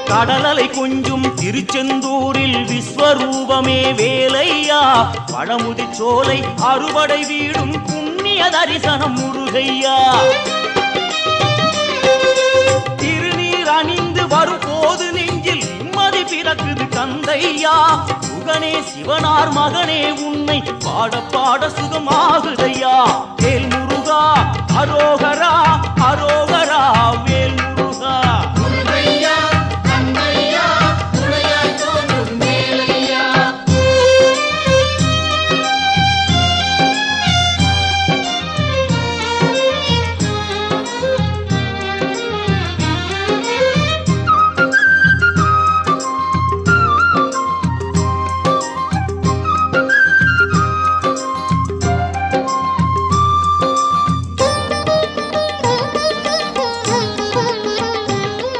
கடலலை கொஞ்சும் திருச்செந்தூரில் விஸ்வரூபமே வேலையா பழமுதி சோலை அறுபடை வீடும் புண்ணிய தரிசனம் முருகையா திருநீர் அணிந்து வரும் போது நெஞ்சில் நிம்மதி பிறக்குது கந்தையா சுகனே சிவனார் மகனே உன்னை பாட பாட சுகமாகுதையா வேல் முருகா அரோகரா அரோகரா வேல் முருகா